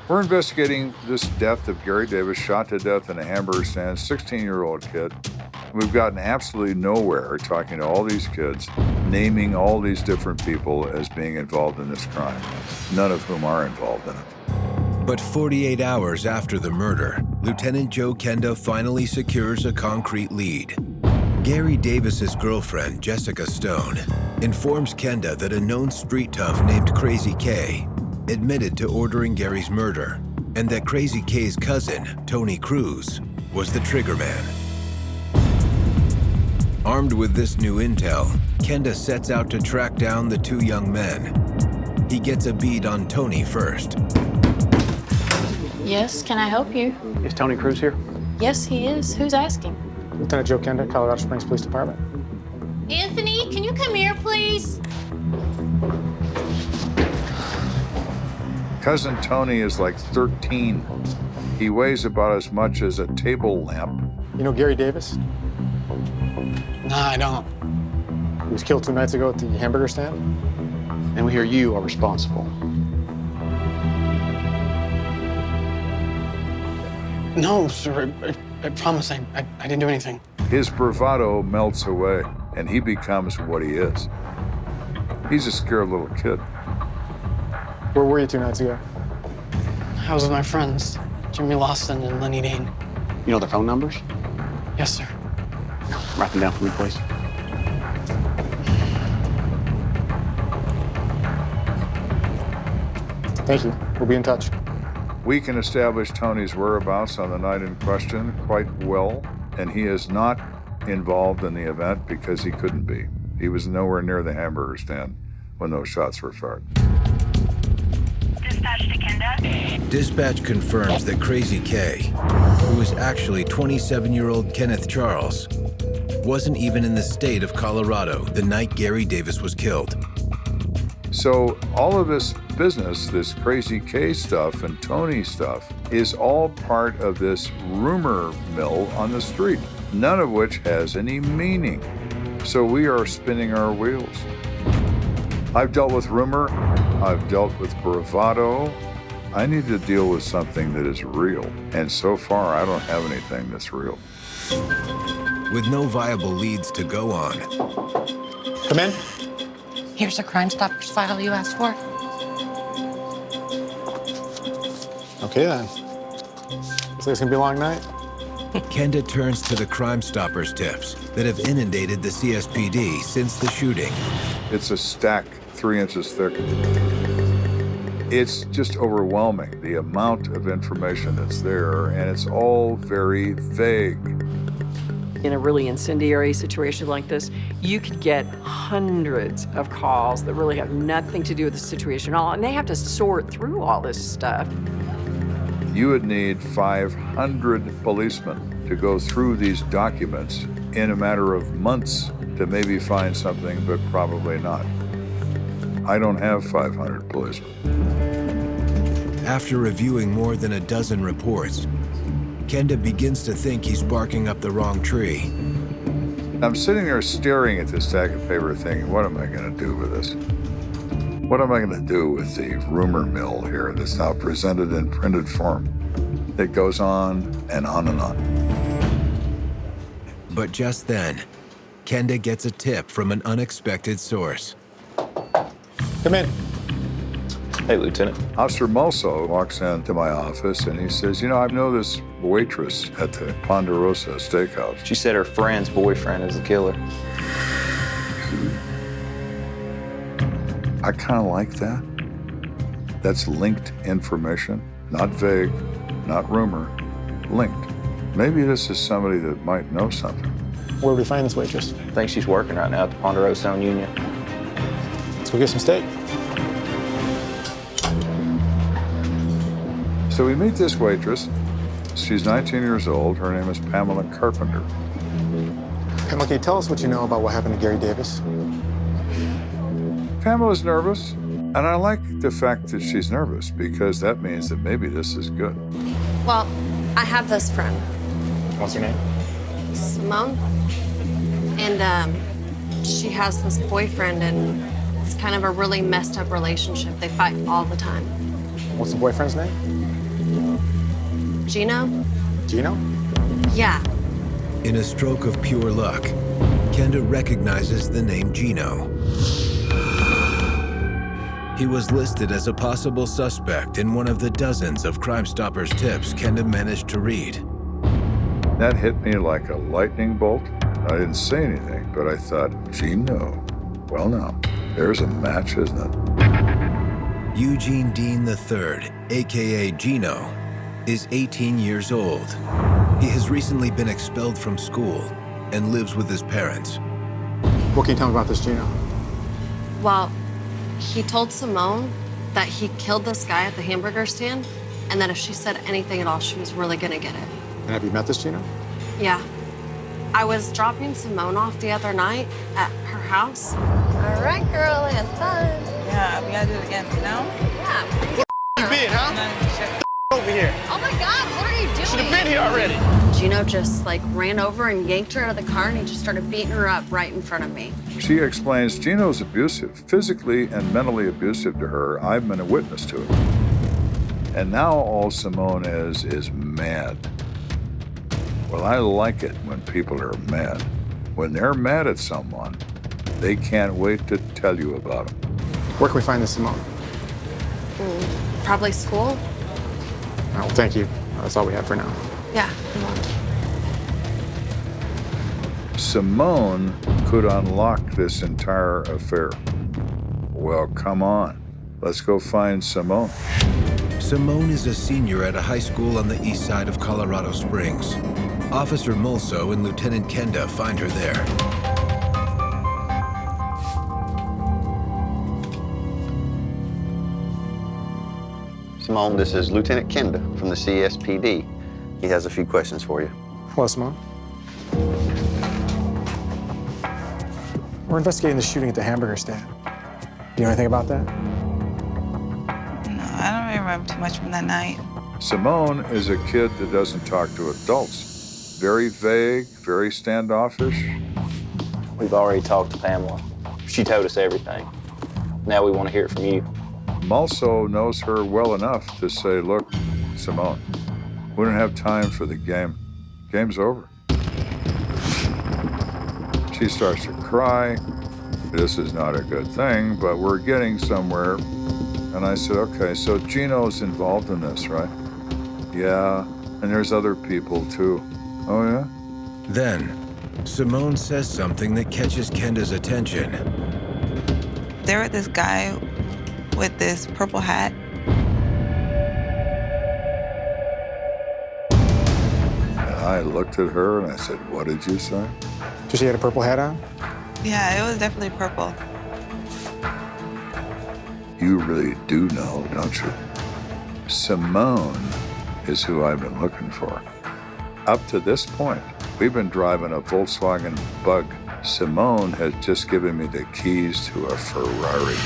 We're investigating this death of Gary Davis, shot to death in a hamburger stand, 16-year-old kid. We've gotten absolutely nowhere talking to all these kids, naming all these different people as being involved in this crime, none of whom are involved in it. But 48 hours after the murder, Lieutenant Joe Kenda finally secures a concrete lead. Gary Davis's girlfriend, Jessica Stone, informs Kenda that a known street tough named Crazy K admitted to ordering Gary's murder, and that Crazy K's cousin, Tony Cruz, was the trigger man. Armed with this new intel, Kenda sets out to track down the two young men. He gets a bead on Tony first. Yes, can I help you? Is Tony Cruz here? Yes, he is. Who's asking? Lieutenant Joe Kenda, Colorado Springs Police Department. Anthony, can you come here, please? Cousin Tony is like 13. He weighs about as much as a table lamp. You know Gary Davis? No, I don't. He was killed 2 nights ago at the hamburger stand. And we hear you are responsible. No, sir, I promise I didn't do anything. His bravado melts away, and he becomes what he is. He's a scared little kid. Where were you 2 nights ago? I was with my friends, Jimmy Lawson and Lenny Dane. You know their phone numbers? Yes, sir. Write them down for me, please. Thank you. We'll be in touch. We can establish Tony's whereabouts on the night in question quite well, and he is not involved in the event because he couldn't be. He was nowhere near the hamburger stand when those shots were fired. Dispatch to Kenda. Dispatch confirms that Crazy K, who is actually 27-year-old Kenneth Charles, wasn't even in the state of Colorado the night Gary Davis was killed. So all of this business, this Crazy K stuff and Tony stuff, is all part of this rumor mill on the street, none of which has any meaning. So we are spinning our wheels. I've dealt with rumor, I've dealt with bravado. I need to deal with something that is real. And so far, I don't have anything that's real. With no viable leads to go on. Come in. Here's a Crime Stoppers file you asked for. Okay, then. Looks like it's gonna be a long night. Kenda turns to the Crime Stoppers tips that have inundated the CSPD since the shooting. It's a stack 3 inches thick. It's just overwhelming, the amount of information that's there, and it's all very vague. In a really incendiary situation like this, you could get hundreds of calls that really have nothing to do with the situation at all, and they have to sort through all this stuff. You would need 500 policemen to go through these documents in a matter of months to maybe find something, but probably not. I don't have 500 policemen. After reviewing more than a dozen reports, Kenda begins to think he's barking up the wrong tree. I'm sitting there staring at this stack of paper thinking, what am I going to do with this? What am I going to do with the rumor mill here that's now presented in printed form? It goes on and on and on. But just then, Kenda gets a tip from an unexpected source. Come in. Hey, Lieutenant. Officer Mulso walks into my office and he says, you know, I know this waitress at the Ponderosa Steakhouse. She said her friend's boyfriend is the killer. I kind of like that. That's linked information, not vague, not rumor, linked. Maybe this is somebody that might know something. Where do we find this waitress? I think she's working right now at the Ponderosa on Union. Let's go get some steak. So we meet this waitress. She's 19 years old. Her name is Pamela Carpenter. Pamela, can you tell us what you know about what happened to Gary Davis? Pamela's nervous, and I like the fact that she's nervous because that means that maybe this is good. Well, I have this friend. What's her name? Simone. And she has this boyfriend, and it's kind of a really messed up relationship. They fight all the time. What's the boyfriend's name? Gino? Gino? Yeah. In a stroke of pure luck, Kenda recognizes the name Gino. He was listed as a possible suspect in one of the dozens of Crime Stoppers tips Kenda managed to read. That hit me like a lightning bolt. I didn't say anything, but I thought, Gino. Well, now, there's a match, isn't it? Eugene Dean III, aka Gino, is 18 years old. He has recently been expelled from school and lives with his parents. What can you tell me about this Gino? Well, he told Simone that he killed this guy at the hamburger stand, and that if she said anything at all, she was really gonna get it. And have you met this Gino? Yeah. I was dropping Simone off the other night at her house. All right, girl, have fun. Yeah, we gotta do it again, you know? Yeah. You been, huh? Over here. Oh my God, what are you doing? Should have been here already. Gino just ran over and yanked her out of the car, and he just started beating her up right in front of me. She explains Gino's abusive, physically and mentally abusive to her. I've been a witness to it. And now all Simone is mad. Well, I like it when people are mad. When they're mad at someone, they can't wait to tell you about them. Where can we find this Simone? Probably school. Oh, well, thank you. That's all we have for now. Yeah, come on. Simone could unlock this entire affair. Well, come on. Let's go find Simone. Simone is a senior at a high school on the east side of Colorado Springs. Officer Mulso and Lieutenant Kenda find her there. Simone, this is Lieutenant Kenda from the CSPD. He has a few questions for you. Hello, Simone. We're investigating the shooting at the hamburger stand. You know anything about that? No, I don't really remember too much from that night. Simone is a kid that doesn't talk to adults. Very vague, very standoffish. We've already talked to Pamela. She told us everything. Now we want to hear it from you. Mulso knows her well enough to say, look, Simone, we don't have time for the game. Game's over. She starts to cry. This is not a good thing, but we're getting somewhere. And I said, okay, so Gino's involved in this, right? Yeah, and there's other people too. Oh, yeah? Then, Simone says something that catches Kenda's attention. There was this guy with this purple hat. And I looked at her and I said, what did you say? Did she had a purple hat on? Yeah, it was definitely purple. You really do know, don't you? Simone is who I've been looking for. Up to this point, we've been driving a Volkswagen Bug. Simone has just given me the keys to a Ferrari.